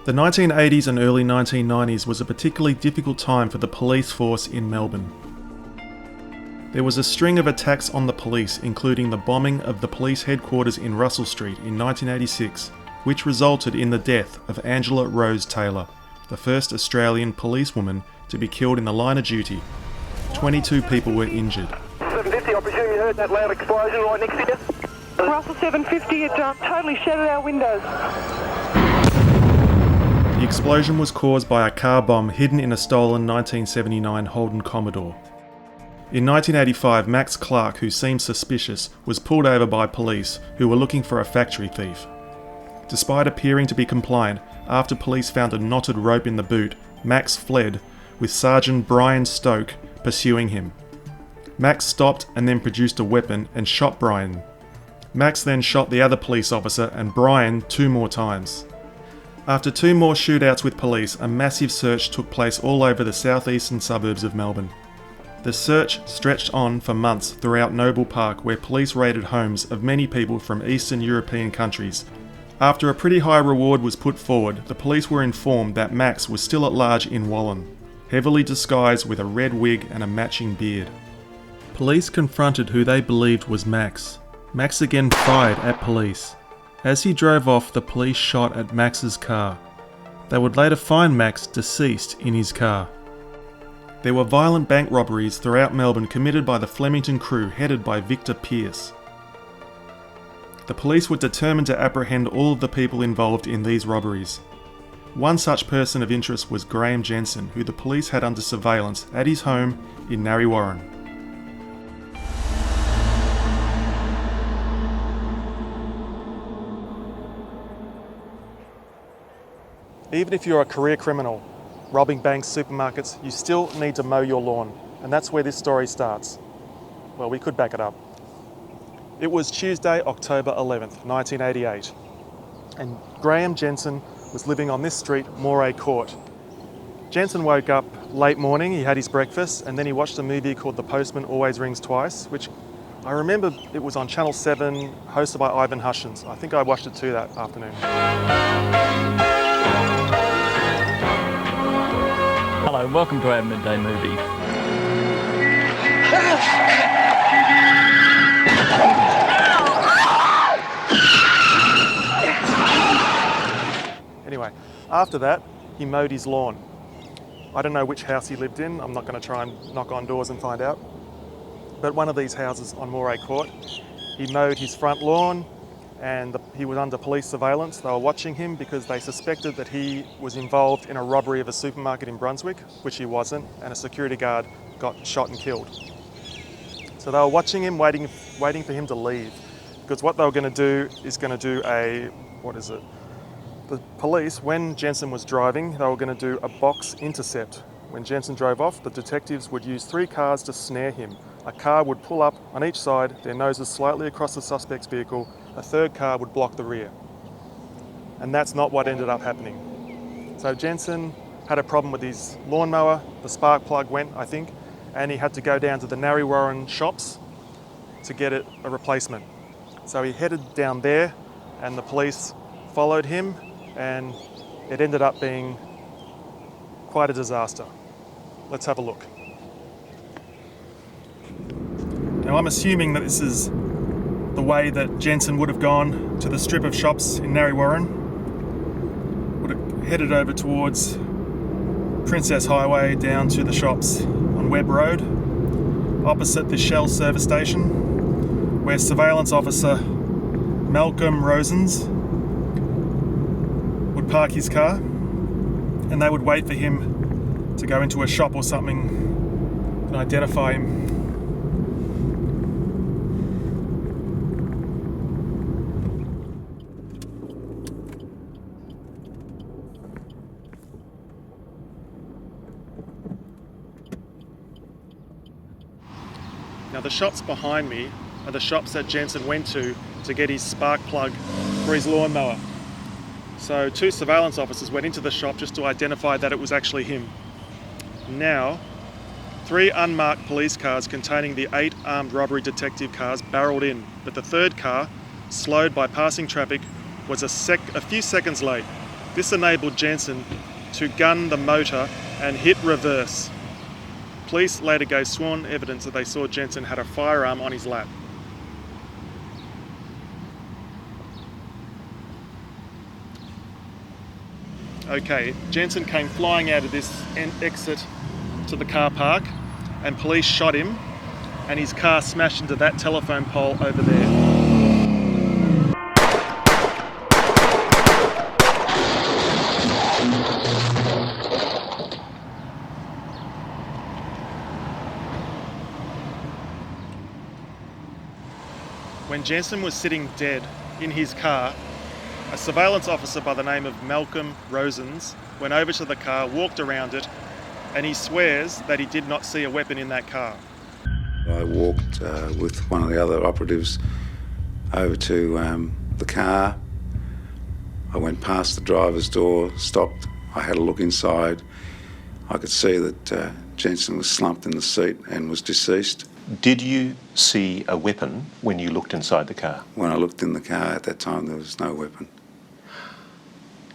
The 1980s and early 1990s was a particularly difficult time for the police force in Melbourne. There was a string of attacks on the police, including the bombing of the police headquarters in Russell Street in 1986, which resulted in the death of Angela Rose Taylor, the first Australian policewoman to be killed in the line of duty. 22 people were injured. 750, I presume you heard that loud explosion right next to you? Russell 750, it totally shattered our windows. The explosion was caused by a car bomb hidden in a stolen 1979 Holden Commodore. In 1985, Max Clark, who seemed suspicious, was pulled over by police who were looking for a factory thief. Despite appearing to be compliant, after police found a knotted rope in the boot, Max fled, with Sergeant Brian Stoke pursuing him. Max stopped and then produced a weapon and shot Brian. Max then shot the other police officer and Brian 2 more times. After 2 more shootouts with police, a massive search took place all over the southeastern suburbs of Melbourne. The search stretched on for months throughout Noble Park, where police raided homes of many people from Eastern European countries. After a pretty high reward was put forward, the police were informed that Max was still at large in Wallen, heavily disguised with a red wig and a matching beard. Police confronted who they believed was Max. Max again fired at police. As he drove off, the police shot at Max's car. They would later find Max deceased in his car. There were violent bank robberies throughout Melbourne committed by the Flemington crew headed by Victor Pearce. The police were determined to apprehend all of the people involved in these robberies. One such person of interest was Graham Jensen, who the police had under surveillance at his home in Narre Warren. Even if you're a career criminal, robbing banks, supermarkets, you still need to mow your lawn. And that's where this story starts. Well, we could back it up. It was Tuesday, October 11th, 1988. And Graham Jensen was living on this street, Moray Court. Jensen woke up late morning, he had his breakfast, and then he watched a movie called The Postman Always Rings Twice, which I remember it was on Channel 7, hosted by Ivan Hutchins. I think I watched it too that afternoon. Hello, welcome to our midday movie. Anyway, after that, he mowed his lawn. I don't know which house he lived in. I'm not going to try and knock on doors and find out. But one of these houses on Moray Court, he mowed his front lawn, and he was under police surveillance. They were watching him because they suspected that he was involved in a robbery of a supermarket in Brunswick, which he wasn't, and a security guard got shot and killed. So they were watching him, waiting for him to leave, because what they were going to do is the police, when Jensen was driving, they were going to do a box intercept. When Jensen drove off, the detectives would use 3 cars to snare him. A car would pull up on each side, their noses slightly across the suspect's vehicle. A 3rd car would block the rear. And that's not what ended up happening. So Jensen had a problem with his lawnmower, the spark plug went, I think, and he had to go down to the Narre Warren shops to get it a replacement. So he headed down there and the police followed him, and it ended up being quite a disaster. Let's have a look. Now I'm assuming that this is the way that Jensen would have gone to the strip of shops in Narre Warren. Would have headed over towards Princess Highway down to the shops on Webb Road, opposite the Shell service station, where surveillance officer Malcolm Rosens would park his car, and they would wait for him to go into a shop or something and identify him. Now the shops behind me are the shops that Jensen went to get his spark plug for his lawnmower. So 2 surveillance officers went into the shop just to identify that it was actually him. Now, 3 unmarked police cars containing the 8 armed robbery detective cars barreled in, but the 3rd car, slowed by passing traffic, was a few seconds late. This enabled Jensen to gun the motor and hit reverse. Police later gave sworn evidence that they saw Jensen had a firearm on his lap. Okay, Jensen came flying out of this exit to the car park, and police shot him, and his car smashed into that telephone pole over there. When Jensen was sitting dead in his car, a surveillance officer by the name of Malcolm Rosens went over to the car, walked around it, and he swears that he did not see a weapon in that car. I walked with one of the other operatives over to the car. I went past the driver's door, stopped. I had a look inside. I could see that Jensen was slumped in the seat and was deceased. Did you see a weapon when you looked inside the car? When I looked in the car at that time, there was no weapon.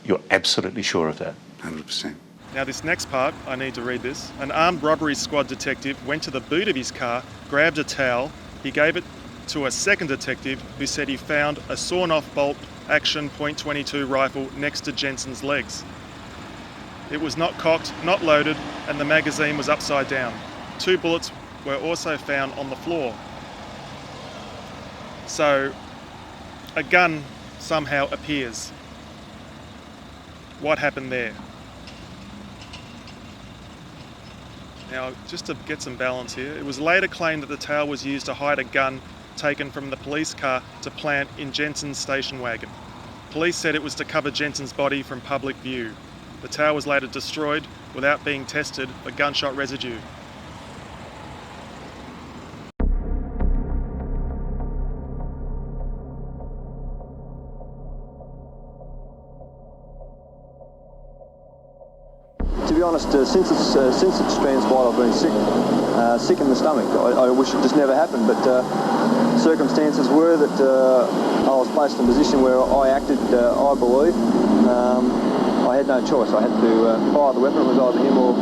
You're absolutely sure of that? 100%. Now this next part, I need to read this. An armed robbery squad detective went to the boot of his car, grabbed a towel, he gave it to a second detective who said he found a sawn-off bolt action .22 rifle next to Jensen's legs. It was not cocked, not loaded, and the magazine was upside down. 2 bullets were also found on the floor. So, a gun somehow appears. What happened there? Now, just to get some balance here, it was later claimed that the towel was used to hide a gun taken from the police car to plant in Jensen's station wagon. Police said it was to cover Jensen's body from public view. The towel was later destroyed without being tested for gunshot residue. To be honest, since it's transpired, I've been sick in the stomach. I wish it just never happened, but circumstances were that I was placed in a position where I acted, I believe. I had no choice. I had to fire the weapon. It was either him or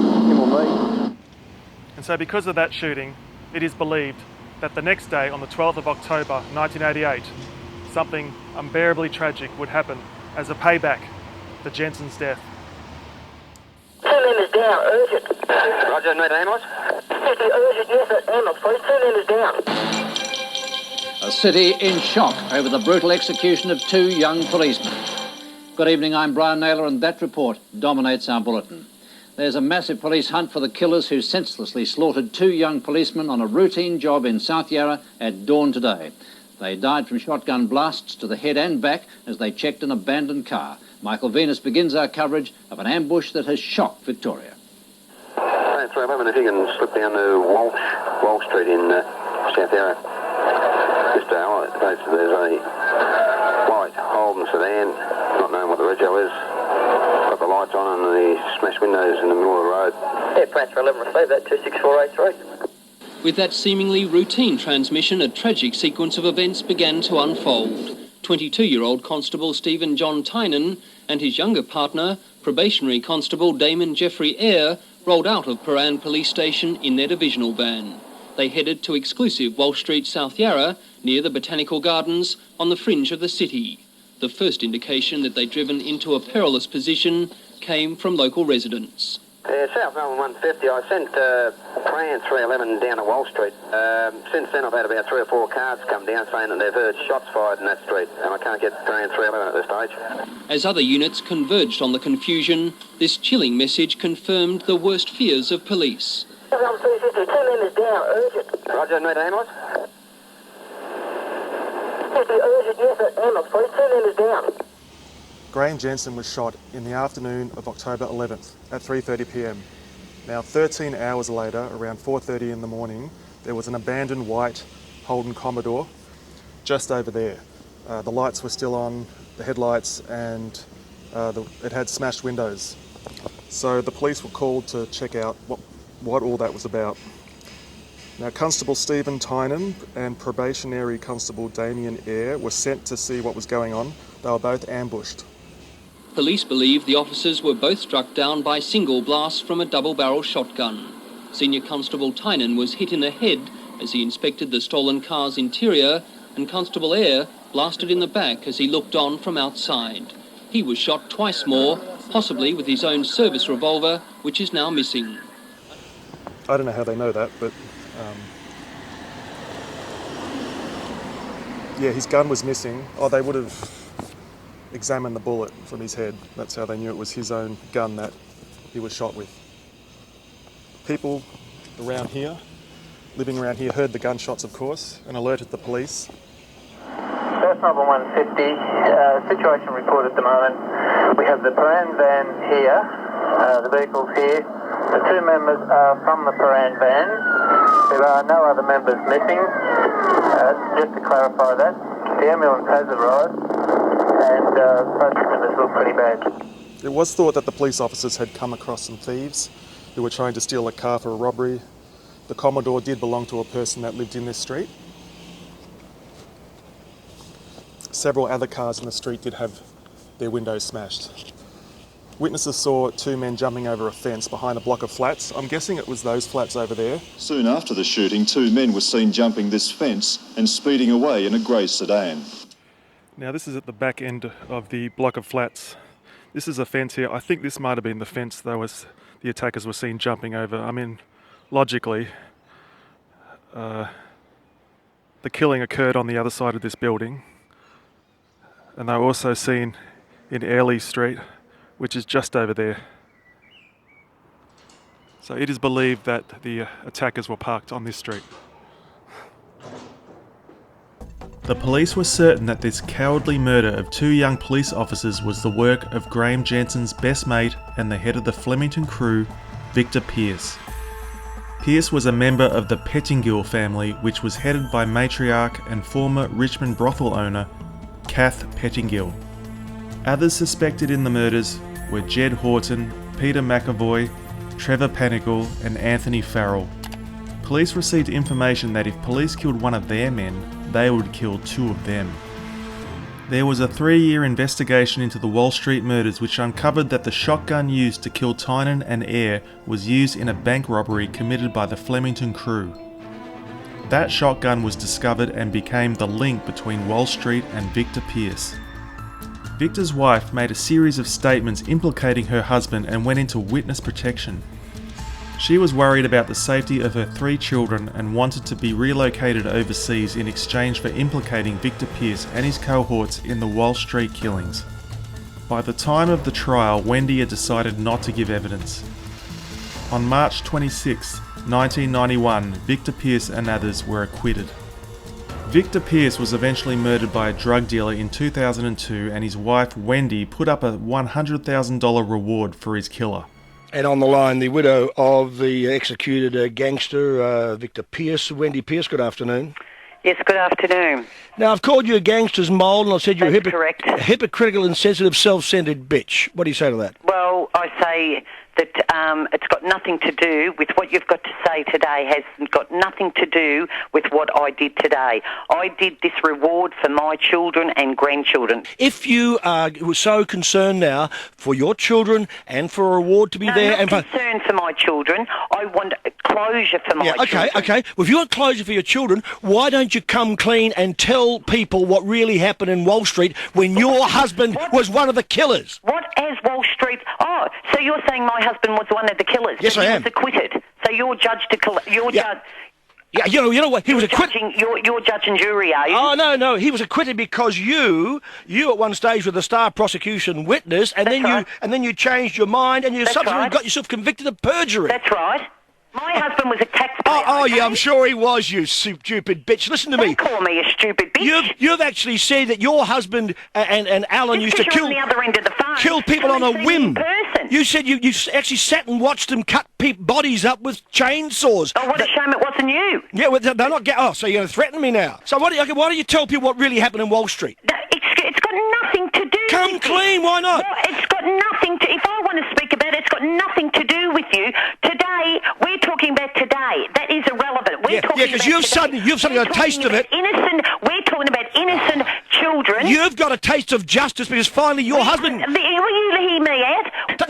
me. And so because of that shooting, it is believed that the next day, on the 12th of October 1988, something unbearably tragic would happen as a payback for Jensen's death. 2 members down, urgent. Roger, need ambulance? Urgent, yes, ambulance, please. 2 members down. A city in shock over the brutal execution of 2 young policemen. Good evening, I'm Brian Naylor, and that report dominates our bulletin. There's a massive police hunt for the killers who senselessly slaughtered 2 young policemen on a routine job in South Yarra at dawn today. They died from shotgun blasts to the head and back as they checked an abandoned car. Michael Venus begins our coverage of an ambush that has shocked Victoria. That's right, if you can slip down to Walsh Street in South Yarra. Just there's a white Holden sedan, not knowing what the rego is. Got the lights on and the smashed windows in the middle of the road. Yeah, Pratt for 11 received that, 26483. With that seemingly routine transmission, a tragic sequence of events began to unfold. 22-year-old Constable Stephen John Tynan and his younger partner, probationary Constable Damon Jeffrey Eyre, rolled out of Paran Police Station in their divisional van. They headed to exclusive Walsh Street, South Yarra, near the Botanical Gardens, on the fringe of the city. The first indication that they'd driven into a perilous position came from local residents. South Melbourne 150, I sent Paran 311 down to Walsh Street. Since then I've had about 3 or 4 cars come down saying that they've heard shots fired in that street, and I can't get Paran 311 at this stage. As other units converged on the confusion, this chilling message confirmed the worst fears of police. 350, 2 members down, urgent. Roger, need ambulance? 50, urgent, yes, ambulance, please. 2 members down. Graham Jensen was shot in the afternoon of October 11th at 3:30 p.m. Now 13 hours later, around 4:30 in the morning, there was an abandoned white Holden Commodore just over there. The lights were still on, the headlights, and it had smashed windows. So the police were called to check out what all that was about. Now Constable Stephen Tynan and probationary Constable Damien Eyre were sent to see what was going on. They were both ambushed. Police believe the officers were both struck down by single blasts from a double-barrel shotgun. Senior Constable Tynan was hit in the head as he inspected the stolen car's interior, and Constable Eyre blasted in the back as he looked on from outside. He was shot twice more, possibly with his own service revolver, which is now missing. I don't know how they know that, but yeah, his gun was missing. Oh, they would have examined the bullet from his head. That's how they knew it was his own gun that he was shot with. People around here, living around here, heard the gunshots, of course, and alerted the police. First number 150, situation report at the moment. We have the Paran van here, the vehicle's here. The two members are from the Paran van. There are no other members missing. Just to clarify that, the ambulance has arrived and both members look pretty bad. It was thought that the police officers had come across some thieves who were trying to steal a car for a robbery. The Commodore did belong to a person that lived in this street. Several other cars in the street did have their windows smashed. Witnesses saw two men jumping over a fence behind a block of flats. I'm guessing it was those flats over there. Soon after the shooting, two men were seen jumping this fence and speeding away in a grey sedan. Now this is at the back end of the block of flats. This is a fence here. I think this might have been the fence the attackers were seen jumping over. I mean, logically, the killing occurred on the other side of this building. And they were also seen in Airlie Street, which is just over there. So it is believed that the attackers were parked on this street. The police were certain that this cowardly murder of two young police officers was the work of Graham Jensen's best mate and the head of the Flemington crew, Victor Pearce. Pearce was a member of the Pettingill family, which was headed by matriarch and former Richmond brothel owner, Kath Pettingill. Others suspected in the murders were Jed Horton, Peter McAvoy, Trevor Panigle and Anthony Farrell. Police received information that if police killed one of their men, they would kill two of them. There was a 3-year investigation into the Walsh Street murders which uncovered that the shotgun used to kill Tynan and Eyre was used in a bank robbery committed by the Flemington crew. That shotgun was discovered and became the link between Walsh Street and Victor Pearce. Victor's wife made a series of statements implicating her husband and went into witness protection. She was worried about the safety of her 3 children and wanted to be relocated overseas in exchange for implicating Victor Pearce and his cohorts in the Walsh Street killings. By the time of the trial, Wendy had decided not to give evidence. On March 26, 1991, Victor Pearce and others were acquitted. Victor Pearce was eventually murdered by a drug dealer in 2002, and his wife Wendy put up a $100,000 reward for his killer. And on the line, the widow of the executed gangster, Victor Pearce. Wendy Pearce, good afternoon. Yes, good afternoon. Now, I've called you a gangster's mould, and I've said you're a hypocritical, insensitive, self-centred bitch. What do you say to that? Well, I say that it's got nothing to do with what you've got to say today. Has got nothing to do with what I did today. I did this reward for my children and grandchildren. If you were so concerned now for your children and for a reward to be there... I'm not concerned for my children. I want closure for my children. Okay. Well, if you want closure for your children, why don't you come clean and tell people what really happened in Walsh Street when your husband was one of the killers? What has Walsh Street... Oh, so you're saying my husband was one of the killers? Yes, I am. He was acquitted. So you're judged to... judge... Yeah, you know what? He was acquitted. You're judge and jury, are you? Oh, no. He was acquitted because you at one stage were the star prosecution witness, and then you changed your mind, and you subsequently got yourself convicted of perjury. That's right. My husband was a taxpayer. Yeah, I'm sure he was, you stupid bitch. Listen to me. Don't call me a stupid bitch. You've actually said that your husband and Alan used to kill... on the other end of the phone. Kill people on a whim. You said you actually sat and watched them cut bodies up with chainsaws. Oh, what a shame it wasn't you. Yeah, well, they're not... Oh, so you're going to threaten me now. So why don't you tell people what really happened in Walsh Street? It's got nothing to do Come with clean, why not? Well, it's got nothing to... If I want to speak about it, it's got nothing to do with you. Today, we're talking about today. That is irrelevant. Because you've suddenly got a taste of it. We're talking about innocent children. You've got a taste of justice because finally your husband... Will you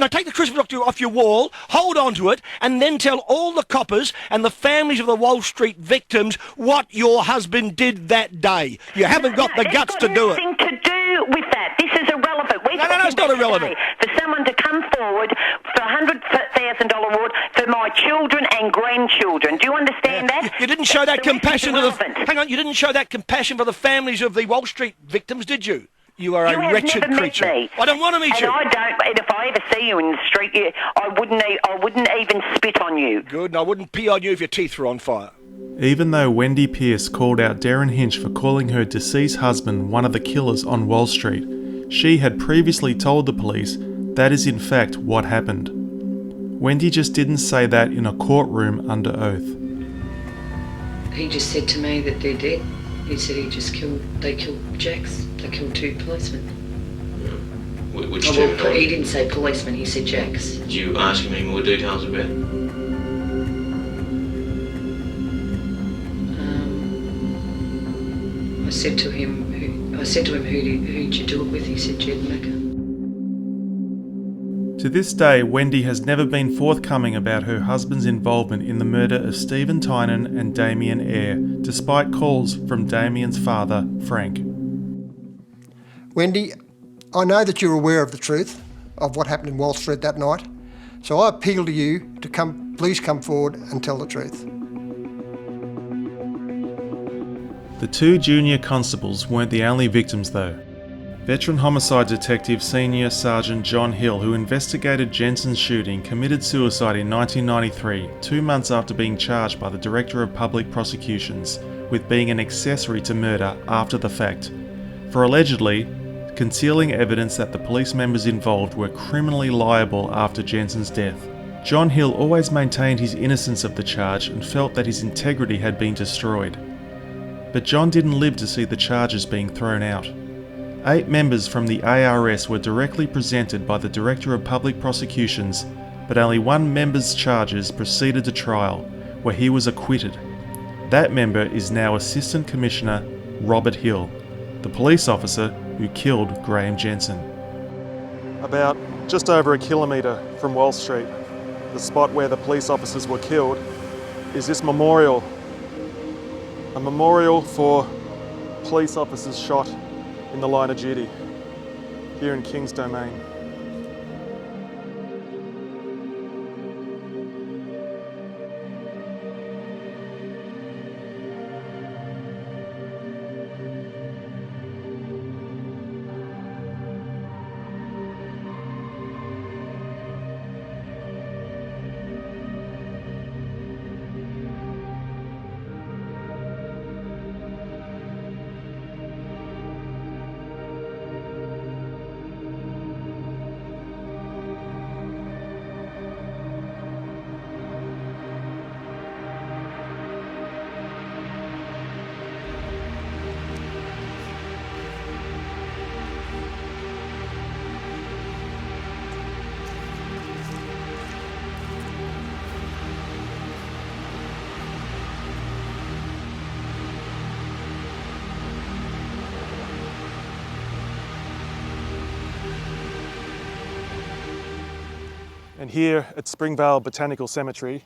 So take the Christmas off your wall, hold on to it, and then tell all the coppers and the families of the Walsh Street victims what your husband did that day. You haven't got the guts to do it. Nothing to do with that. This is irrelevant. No, it's not irrelevant. For someone to come forward for $100,000 award for my children and grandchildren. Do you understand that? You didn't show that compassion to the... Hang on, you didn't show that compassion for the families of the Walsh Street victims, did you? You are a wretched creature. Me. I don't want to meet you. And I don't. And if I ever see you in the street, I wouldn't even spit on you. Good, and I wouldn't pee on you if your teeth were on fire. Even though Wendy Pearce called out Darren Hinch for calling her deceased husband one of the killers on Walsh Street, she had previously told the police that is in fact what happened. Wendy just didn't say that in a courtroom under oath. He just said to me that they're dead. He said they killed Jacks. They killed 2 policemen. Which two? He didn't say policemen, he said Jacks. Did you ask him any more details about it? I said to him, who'd you do it with? He said Jed Macker. To this day, Wendy has never been forthcoming about her husband's involvement in the murder of Stephen Tynan and Damien Eyre, despite calls from Damien's father, Frank. Wendy, I know that you're aware of the truth of what happened in Walsh Street that night, so I appeal to you to please come forward and tell the truth. The 2 junior constables weren't the only victims though. Veteran homicide detective Senior Sergeant John Hill, who investigated Jensen's shooting, committed suicide in 1993, 2 months after being charged by the Director of Public Prosecutions with being an accessory to murder after the fact, for allegedly concealing evidence that the police members involved were criminally liable after Jensen's death. John Hill always maintained his innocence of the charge and felt that his integrity had been destroyed. But John didn't live to see the charges being thrown out. 8 members from the ARS were directly presented by the Director of Public Prosecutions, but only 1 member's charges proceeded to trial, where he was acquitted. That member is now Assistant Commissioner Robert Hill, the police officer who killed Graham Jensen. About just over a kilometre from Walsh Street, the spot where the police officers were killed, is this memorial. A memorial for police officers shot in the line of duty here in King's Domain. And here at Springvale Botanical Cemetery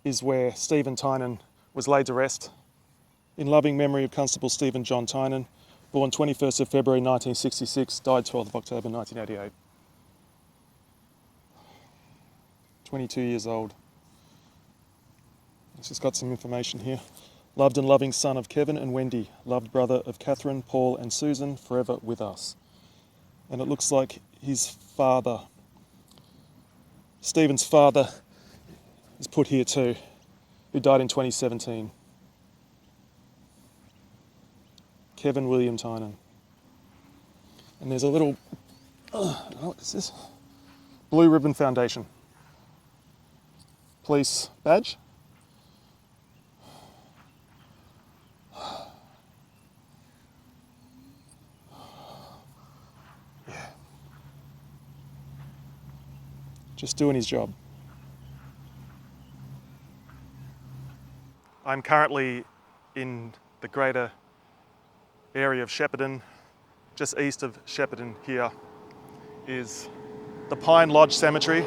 is where Stephen Tynan was laid to rest, in loving memory of Constable Stephen John Tynan, born 21st of February 1966, died 12th of October 1988. 22 years old. It's just got some information here. Loved and loving son of Kevin and Wendy, loved brother of Catherine, Paul and Susan, forever with us. And it looks like his father, Stephen's father, is put here too, who died in 2017. Kevin William Tynan. And there's a little, what is this? Blue Ribbon Foundation. Police badge. Yeah. Just doing his job. I'm currently in the greater area of Shepparton. Just east of Shepparton here is the Pine Lodge Cemetery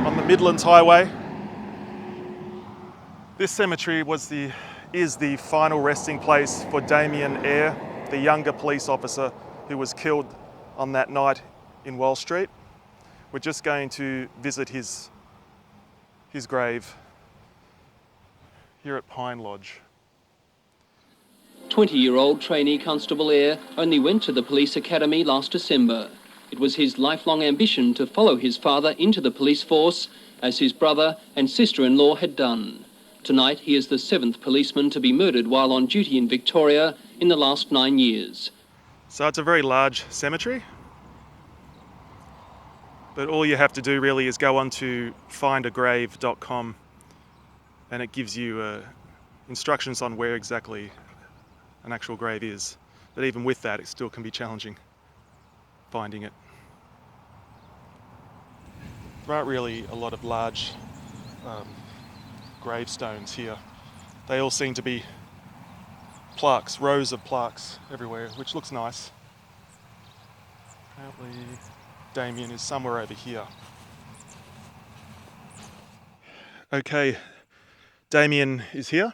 on the Midlands Highway. This cemetery is the final resting place for Damien Eyre, the younger police officer who was killed on that night in Walsh Street. We're just going to visit his grave here at Pine Lodge. 20-year-old trainee Constable Eyre only went to the police academy last December. It was his lifelong ambition to follow his father into the police force, as his brother and sister-in-law had done. Tonight, he is the 7th policeman to be murdered while on duty in Victoria in the last 9 years. So it's a very large cemetery, but all you have to do really is go on to findagrave.com and it gives you instructions on where exactly an actual grave is. But even with that, it still can be challenging finding it. There aren't really a lot of large gravestones here. They all seem to be plaques, rows of plaques everywhere, which looks nice. Apparently Damien is somewhere over here. Okay, Damien is here.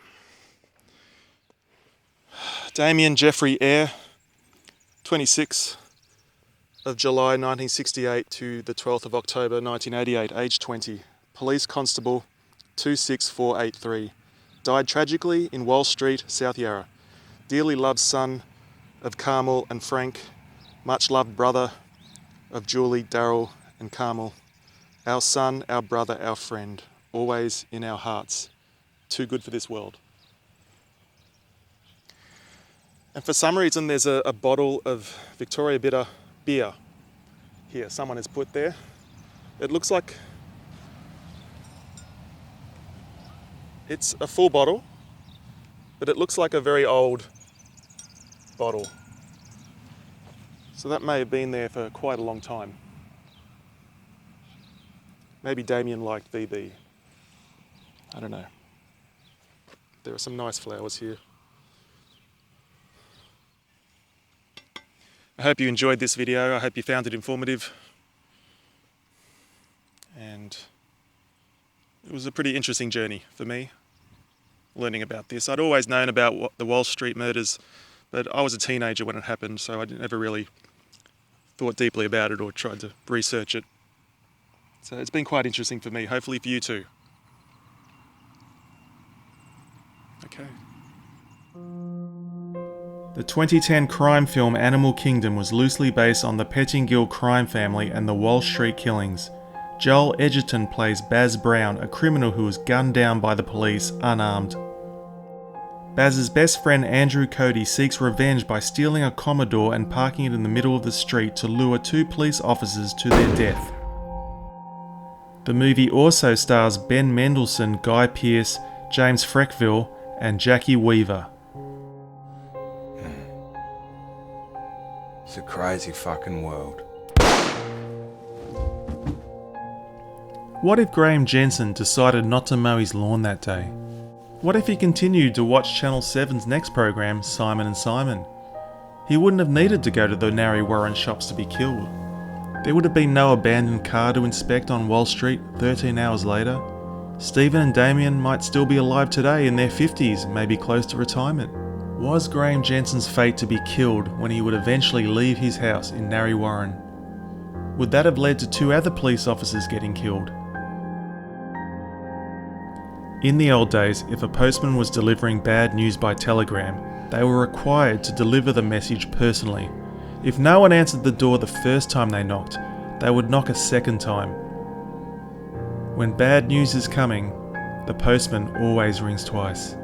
Damien Jeffrey Eyre, 26 of July 1968 to the 12th of October 1988, age 20, police constable 26483, died tragically in Walsh Street, South Yarra. Dearly loved son of Carmel and Frank, much loved brother of Julie, Darryl and Carmel. Our son, our brother, our friend, always in our hearts. Too good for this world. And for some reason there's a bottle of Victoria Bitter beer here. Someone has put there. It looks like it's a full bottle, but it looks like a very old bottle. So that may have been there for quite a long time. Maybe Damien liked VB. I don't know. There are some nice flowers here. I hope you enjoyed this video. I hope you found it informative. And it was a pretty interesting journey for me, learning about this. I'd always known about the Walsh Street murders, but I was a teenager when it happened, so I never really thought deeply about it or tried to research it. So it's been quite interesting for me, hopefully for you too. Okay. The 2010 crime film Animal Kingdom was loosely based on the Pettingill crime family and the Walsh Street killings. Joel Edgerton plays Baz Brown, a criminal who was gunned down by the police unarmed. Baz's best friend Andrew Cody seeks revenge by stealing a Commodore and parking it in the middle of the street to lure 2 police officers to their death. The movie also stars Ben Mendelsohn, Guy Pearce, James Freckville and Jackie Weaver. It's a crazy fucking world. What if Graham Jensen decided not to mow his lawn that day? What if he continued to watch Channel 7's next program, Simon and Simon? He wouldn't have needed to go to the Narre Warren shops to be killed. There would have been no abandoned car to inspect on Walsh Street 13 hours later. Stephen and Damien might still be alive today in their 50s, maybe close to retirement. Was Graham Jensen's fate to be killed when he would eventually leave his house in Narre Warren? Would that have led to 2 other police officers getting killed? In the old days, if a postman was delivering bad news by telegram, they were required to deliver the message personally. If no one answered the door the first time they knocked, they would knock a second time. When bad news is coming, the postman always rings twice.